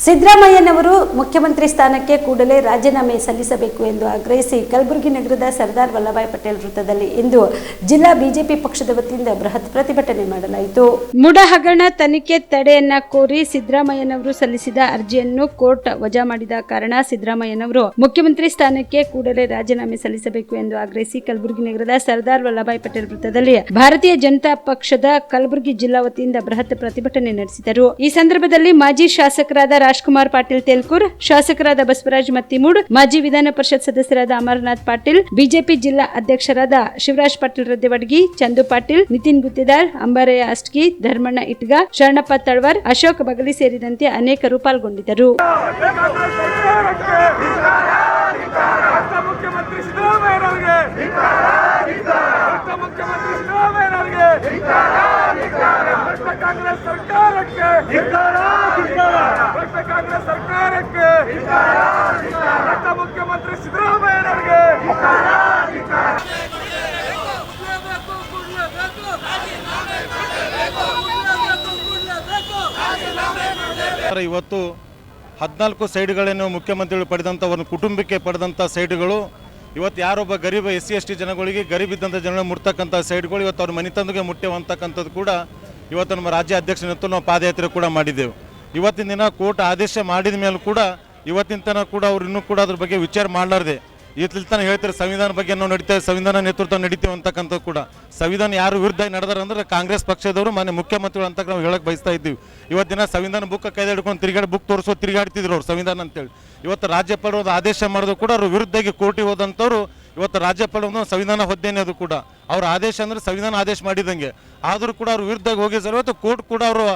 ಸಿದ್ದರಾಮಯ್ಯನವರು ಮುಖ್ಯಮಂತ್ರಿ ಸ್ಥಾನಕ್ಕೆ ಕೂಡಲೇ ರಾಜೀನಾಮೆ ಸಲ್ಲಿಸಬೇಕು ಎಂದು ಆಗ್ರಹಿಸಿ ಕಲಬುರಗಿ ನಗರದ ಸರ್ದಾರ್ ವಲ್ಲಭಾಯ್ ಪಟೇಲ್ ವೃತ್ತದಲ್ಲಿ ಇಂದು ಜಿಲ್ಲಾ ಬಿಜೆಪಿ ಪಕ್ಷದ ವತಿಯಿಂದ ಬೃಹತ್ ಪ್ರತಿಭಟನೆ ಮಾಡಲಾಯಿತು. ಮುಡ ಹಗರಣ ತನಿಖೆ ತಡೆಯನ್ನ ಕೋರಿ ಸಿದ್ದರಾಮಯ್ಯನವರು ಸಲ್ಲಿಸಿದ ಅರ್ಜಿಯನ್ನು ಕೋರ್ಟ್ ವಜಾ ಮಾಡಿದ ಕಾರಣ ಸಿದ್ದರಾಮಯ್ಯನವರು ಮುಖ್ಯಮಂತ್ರಿ ಸ್ಥಾನಕ್ಕೆ ಕೂಡಲೇ ರಾಜೀನಾಮೆ ಸಲ್ಲಿಸಬೇಕು ಎಂದು ಆಗ್ರಹಿಸಿ ಕಲಬುರಗಿ ನಗರದ ಸರ್ದಾರ್ ವಲ್ಲಭಾಯ್ ಪಟೇಲ್ ವೃತ್ತದಲ್ಲಿ ಭಾರತೀಯ ಜನತಾ ಪಕ್ಷದ ಕಲಬುರಗಿ ಜಿಲ್ಲಾ ವತಿಯಿಂದ ಬೃಹತ್ ಪ್ರತಿಭಟನೆ ನಡೆಸಿದರು. ಈ ಸಂದರ್ಭದಲ್ಲಿ ಮಾಜಿ ಶಾಸಕರಾದ ರಾಜ್ಕುಮಾರ್ ಪಾಟೀಲ್ ತೇಲ್ಕೂರ್, ಶಾಸಕರಾದ ಬಸವರಾಜ್ ಮತ್ತಿಮೂಡ್, ಮಾಜಿ ವಿಧಾನ ಪರಿಷತ್ ಸದಸ್ಯರಾದ ಅಮರನಾಥ್ ಪಾಟೀಲ್, ಬಿಜೆಪಿ ಜಿಲ್ಲಾ ಅಧ್ಯಕ್ಷರಾದ ಶಿವರಾಜ್ ಪಾಟೀಲ್ ರದ್ದೆವಡ್ಗಿ, ಚಂದು ಪಾಟೀಲ್, ನಿತಿನ್ ಗುತ್ತಿದಾರ್, ಅಂಬಾರಯ್ಯ ಅಷ್ಟಗಿ, ಧರ್ಮಣ್ಣ ಇಟ್ಗ, ಶರಣಪ್ಪ ತಳವಾರ್, ಅಶೋಕ್ ಬಗಲಿ ಸೇರಿದಂತೆ ಅನೇಕರು ಪಾಲ್ಗೊಂಡಿದ್ದರು. ಮುಖ್ಯಮಂತ್ರಿ ಸಿದ್ದರಾಮಯ್ಯನವರಿಗೆ ಇವತ್ತು 14 ಸೈಡ್ಗಳನ್ನು ಮುಖ್ಯಮಂತ್ರಿಗಳು ಪಡೆದಂಥ ಒಂದು ಕುಟುಂಬಕ್ಕೆ ಪಡೆದಂಥ ಸೈಡ್ಗಳು ಇವತ್ತು ಯಾರೊಬ್ಬ ಗರೀಬ SC ST ಜನಗಳಿಗೆ ಗರೀಬಿದ್ದಂಥ ಜನಗಳು ಮುಟ್ತಕ್ಕಂಥ ಸೈಡ್ಗಳು ಇವತ್ತು ಅವ್ರ ಮನೆತಂದಿಗೆ ಮುಟ್ಟುವಂತಕ್ಕಂಥದ್ದು ಕೂಡ ಇವತ್ತು ನಮ್ಮ ರಾಜ್ಯ ಅಧ್ಯಕ್ಷ ನೇತೃತ್ವ ನಾವು ಪಾದಯಾತ್ರೆ ಕೂಡ ಮಾಡಿದ್ದೆವು. ಇವತ್ತಿನ ದಿನ ಕೋರ್ಟ್ ಆದೇಶ ಮಾಡಿದ ಮೇಲೆ ಕೂಡ ಇವತ್ತಿನ ತನಕ ಕೂಡ ಅವ್ರು ಇನ್ನೂ ಕೂಡ ಅದ್ರ ಬಗ್ಗೆ ವಿಚಾರ ಮಾಡಲಾರ್ದೆ ಇಲ್ಲಿ ತನಕ ಹೇಳ್ತಾರೆ ಸಂವಿಧಾನ ಬಗ್ಗೆ ನಾವು ನಡೀತೇವೆ, ಸಂವಿಧಾನ ನೇತೃತ್ವ ನಡೀತೇವೆ ಅಂತಕ್ಕಂಥದ್ದು ಕೂಡ ಸಂವಿಧಾನ ಯಾರು ವಿರುದ್ಧ ನಡೆದಾರೆ ಅಂದ್ರೆ ಕಾಂಗ್ರೆಸ್ ಪಕ್ಷದವರು ಮಾನ್ಯ ಮುಖ್ಯಮಂತ್ರಿಗಳು ಅಂತ ನಾವು ಹೇಳಕ್ಕೆ ಬಯಸ್ತಾ ಇದ್ದೀವಿ. ಇವತ್ತಿನ ಸಂವಿಧಾನ ಬುಕ್ ಕೈದ ಹಿಡ್ಕೊಂಡು ಬುಕ್ ತೋರಿಸೋ ತಿರುಗಾಡ್ತಿದ್ರು ಅವ್ರು ಸಂವಿಧಾನ ಅಂತೇಳಿ. ಇವತ್ತು ರಾಜ್ಯಪಾಲರು ಆದೇಶ ಮಾಡೋದು ಕೂಡ ಅವ್ರು ವಿರುದ್ಧವಾಗಿ ಕೋರ್ಟಿಗೆ ಹೋದಂಥವ್ರು ಇವತ್ತು ರಾಜ್ಯಪಾಲ ಸಂವಿಧಾನ ಹೊದ್ದೇನೆ ಅದು ಕೂಡ ಅವ್ರ ಆದೇಶ ಅಂದ್ರೆ ಸಂವಿಧಾನ ಆದೇಶ ಮಾಡಿದಂಗೆ ಆದರೂ ಕೂಡ ಅವ್ರು ವಿರುದ್ಧ ಹೋಗಿ ಸರ್ ಇವತ್ತು ಕೋರ್ಟ್ ಕೂಡ ಅವರು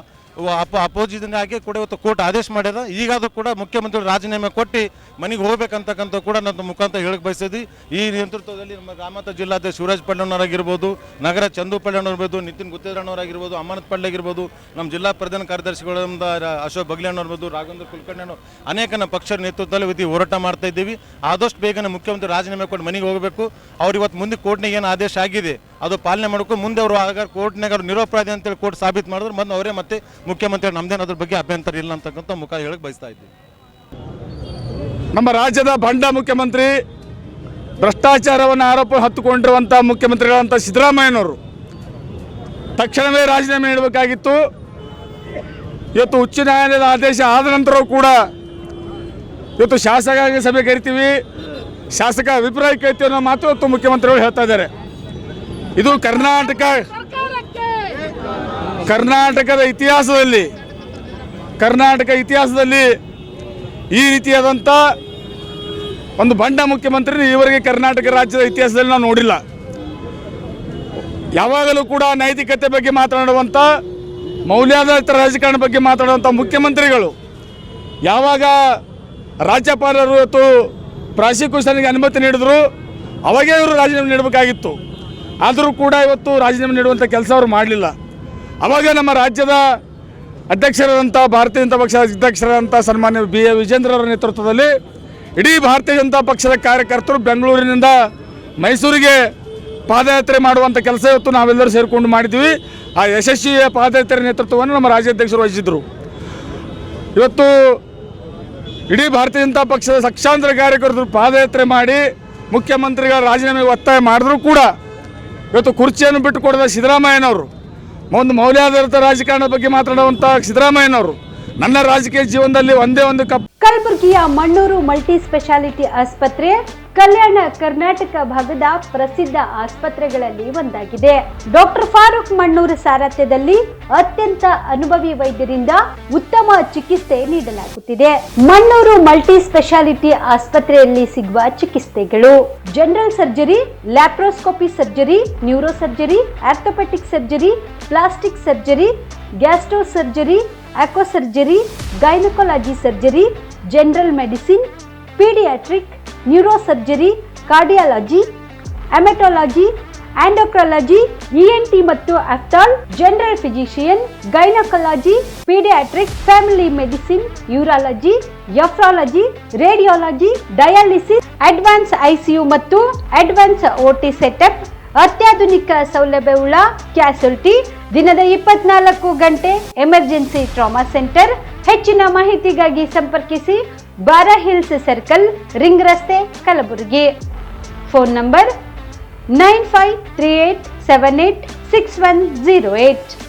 ಅಪೋಸಿಷನ್ ಆಗಿ ಕೂಡ ಇವತ್ತು ಕೋರ್ಟ್ ಆದೇಶ ಮಾಡ್ಯದ. ಈಗಾದರೂ ಕೂಡ ಮುಖ್ಯಮಂತ್ರಿಗಳು ರಾಜೀನಾಮೆ ಕೊಟ್ಟು ಮನೆಗೆ ಹೋಗ್ಬೇಕಂತಕ್ಕಂಥ ಕೂಡ ನನ್ನ ಮುಖಾಂತರ ಹೇಳಕ್ಕೆ ಬಯಸಿದ್ವಿ. ಈ ನೇತೃತ್ವದಲ್ಲಿ ನಮ್ಮ ಗ್ರಾಮಾಂತರ ಜಿಲ್ಲಾಧ್ಯಕ್ಷ ಶಿವರಾಜ್ ಪಳ್ಳಣ್ಣವರಾಗಿರ್ಬೋದು, ನಗರ ಚಂದು ಪಳ್ಳಣ್ಣವರಿರ್ಬೋದು, ನಿತಿನ್ ಗುತ್ತೇದಾರಣ್ಣವರಾಗಿರ್ಬೋದು, ಅಮರನಾಥ್ ಪಾಟೀಲ್ ಆಗಿರ್ಬೋದು, ನಮ್ಮ ಜಿಲ್ಲಾ ಪ್ರಧಾನ ಕಾರ್ಯದರ್ಶಿಗಳಾದ ಅಶೋಕ್ ಬಗಲಿ ಅಣ್ಣವರ್ಬೋದು, ರಾಘವೇಂದ್ರ ಕುಲಕರ್ಣಿ ಅನ್ನೋ ಅನೇಕ ನಮ್ಮ ಪಕ್ಷದ ನೇತೃತ್ವದಲ್ಲಿ ಇವತ್ತು ಹೋರಾಟ ಮಾಡ್ತಾ ಇದ್ದೀವಿ. ಆದಷ್ಟು ಬೇಗನೆ ಮುಖ್ಯಮಂತ್ರಿ ರಾಜೀನಾಮೆ ಕೊಟ್ಟು ಮನೆಗೆ ಹೋಗಬೇಕು. ಅವ್ರು ಇವತ್ತು ಮುಂದೆ ಕೋರ್ಟ್ನಾಗ ಏನು ಆದೇಶ ಆಗಿದೆ ಅದು ಪಾಲನೆ ಮಾಡ್ಕೊಂಡು ಮುಂದೆ ಅವರು ಆಗ ಕೋರ್ಟ್ನಾಗ ಅವ್ರು ನಿರಪರಾಧಿ ಅಂತೇಳಿ ಕೋರ್ಟ್ ಸಾಬೀತು ಮಾಡಿದ್ರೆ ಬಂದು ಅವರೇ ಮತ್ತೆ ಮುಖ್ಯಮಂತ್ರಿ ನಮ್ದೇನು ಅದ್ರ ಬಗ್ಗೆ ಅಭ್ಯಂತರ ಇಲ್ಲ ಅಂತಕ್ಕಂಥ ಮುಖ ಹೇಳಕ್ಕೆ ಬಯಸ್ತಾ ಇದ್ದೀವಿ. ನಮ್ಮ ರಾಜ್ಯದ ಭಂಡ ಮುಖ್ಯಮಂತ್ರಿ ಭ್ರಷ್ಟಾಚಾರವನ್ನು ಆರೋಪ ಹತ್ತುಕೊಂಡಿರುವಂಥ ಮುಖ್ಯಮಂತ್ರಿಗಳಂಥ ಸಿದ್ದರಾಮಯ್ಯನವರು ತಕ್ಷಣವೇ ರಾಜೀನಾಮೆ ನೀಡಬೇಕಾಗಿತ್ತು. ಇವತ್ತು ಉಚ್ಚ ನ್ಯಾಯಾಲಯದ ಆದೇಶ ಆದ ನಂತರವೂ ಕೂಡ ಇವತ್ತು ಶಾಸಕಾಂಗ ಸಭೆ ಕರಿತೀವಿ, ಶಾಸಕ ಅಭಿಪ್ರಾಯ ಕೇಳ್ತೀವಿ ಅನ್ನೋ ಮಾತು ಇವತ್ತು ಮುಖ್ಯಮಂತ್ರಿಗಳು ಹೇಳ್ತಾ ಇದ್ದಾರೆ. ಇದು ಕರ್ನಾಟಕದ ಇತಿಹಾಸದಲ್ಲಿ ಈ ರೀತಿಯಾದಂಥ ಒಂದು ಬಂಡ ಮುಖ್ಯಮಂತ್ರಿ ಈವರೆಗೆ ಕರ್ನಾಟಕ ರಾಜ್ಯದ ಇತಿಹಾಸದಲ್ಲಿ ನಾವು ನೋಡಿಲ್ಲ. ಯಾವಾಗಲೂ ಕೂಡ ನೈತಿಕತೆ ಬಗ್ಗೆ ಮಾತನಾಡುವಂಥ, ಮೌಲ್ಯಾಧಾರಿತ ರಾಜಕಾರಣ ಬಗ್ಗೆ ಮಾತನಾಡುವಂಥ ಮುಖ್ಯಮಂತ್ರಿಗಳು ಯಾವಾಗ ರಾಜ್ಯಪಾಲರು ಇವತ್ತು ಪ್ರಾಸಿಕ್ಯೂಷನ್ಗೆ ಅನುಮತಿ ನೀಡಿದ್ರು ಅವಾಗೇ ಇವರು ರಾಜೀನಾಮೆ ನೀಡಬೇಕಾಗಿತ್ತು. ಆದರೂ ಕೂಡ ಇವತ್ತು ರಾಜೀನಾಮೆ ನೀಡುವಂಥ ಕೆಲಸ ಅವರು ಮಾಡಲಿಲ್ಲ. ಆವಾಗ ನಮ್ಮ ರಾಜ್ಯದ ಅಧ್ಯಕ್ಷರಾದಂಥ ಭಾರತೀಯ ಜನತಾ ಪಕ್ಷದ ಅಧ್ಯಕ್ಷರಾದಂಥ ಸನ್ಮಾನ್ಯ BA ವಿಜೇಂದ್ರ ಅವರ ನೇತೃತ್ವದಲ್ಲಿ ಇಡೀ ಭಾರತೀಯ ಜನತಾ ಪಕ್ಷದ ಕಾರ್ಯಕರ್ತರು ಬೆಂಗಳೂರಿನಿಂದ ಮೈಸೂರಿಗೆ ಪಾದಯಾತ್ರೆ ಮಾಡುವಂಥ ಕೆಲಸ ಇವತ್ತು ನಾವೆಲ್ಲರೂ ಸೇರಿಕೊಂಡು ಮಾಡಿದ್ವಿ. ಆ ಯಶಸ್ವಿ ಪಾದಯಾತ್ರೆ ನೇತೃತ್ವವನ್ನು ನಮ್ಮ ರಾಜ್ಯಾಧ್ಯಕ್ಷರು ವಹಿಸಿದ್ರು. ಇವತ್ತು ಇಡೀ ಭಾರತೀಯ ಜನತಾ ಪಕ್ಷದ ಲಕ್ಷಾಂತರ ಕಾರ್ಯಕರ್ತರು ಪಾದಯಾತ್ರೆ ಮಾಡಿ ಮುಖ್ಯಮಂತ್ರಿಗಳ ರಾಜೀನಾಮೆಗೆ ಒತ್ತಾಯ ಮಾಡಿದ್ರು ಕೂಡ ಇವತ್ತು ಕುರ್ಚಿಯನ್ನು ಬಿಟ್ಟು ಕೊಡದ ಸಿದ್ದರಾಮಯ್ಯನವರು, ಒಂದು ಮೌಲ್ಯಾಧಾರಿತ ರಾಜಕಾರಣದ ಬಗ್ಗೆ ಮಾತನಾಡುವಂಥ ಸಿದ್ದರಾಮಯ್ಯನವರು ನನ್ನ ರಾಜಕೀಯ ಜೀವನದಲ್ಲಿ ಒಂದೇ ಒಂದು ಕಲಬುರಗಿಯ ಮಣ್ಣೂರು ಮಲ್ಟಿ ಸ್ಪೆಷಾಲಿಟಿ ಆಸ್ಪತ್ರೆ ಕಲ್ಯಾಣ ಕರ್ನಾಟಕ ಭಾಗದ ಪ್ರಸಿದ್ಧ ಆಸ್ಪತ್ರೆಗಳಲ್ಲಿ ಒಂದಾಗಿದೆ. ಡಾಕ್ಟರ್ ಫಾರೂಕ್ ಮಣ್ಣೂರು ಸಾರಥ್ಯದಲ್ಲಿ ಅತ್ಯಂತ ಅನುಭವಿ ವೈದ್ಯರಿಂದ ಉತ್ತಮ ಚಿಕಿತ್ಸೆ ನೀಡಲಾಗುತ್ತಿದೆ. ಮಣ್ಣೂರು ಮಲ್ಟಿ ಸ್ಪೆಷಾಲಿಟಿ ಆಸ್ಪತ್ರೆಯಲ್ಲಿ ಸಿಗುವ ಚಿಕಿತ್ಸೆಗಳು: general surgery, laparoscopy surgery, neuro surgery, orthopaedic surgery, plastic surgery, gastro surgery, aqua surgery, gynaecology surgery, general medicine, paediatric, neuro surgery, cardiology, haematology, endocrinology, ENT ಮತ್ತು ophthal, general physician, gynaecology, paediatric, family medicine, urology, nephrology, radiology, dialysis, advance ICU ಮತ್ತು advance OT setup, ಅತ್ಯಾಧುನಿಕ ಸೌಲಭ್ಯವುಳ್ಳ ಕ್ಯಾಸುಲಿಟಿ, ದಿನದ 24 ಗಂಟೆ emergency trauma centre, ಹೆಚ್ಚಿನ ಮಾಹಿತಿಗಾಗಿ ಸಂಪರ್ಕಿಸಿ ಬಾರಾ hills circle, ring ರಸ್ತೆ, ಕಲಬುರಗಿ. Phone number 9538786108.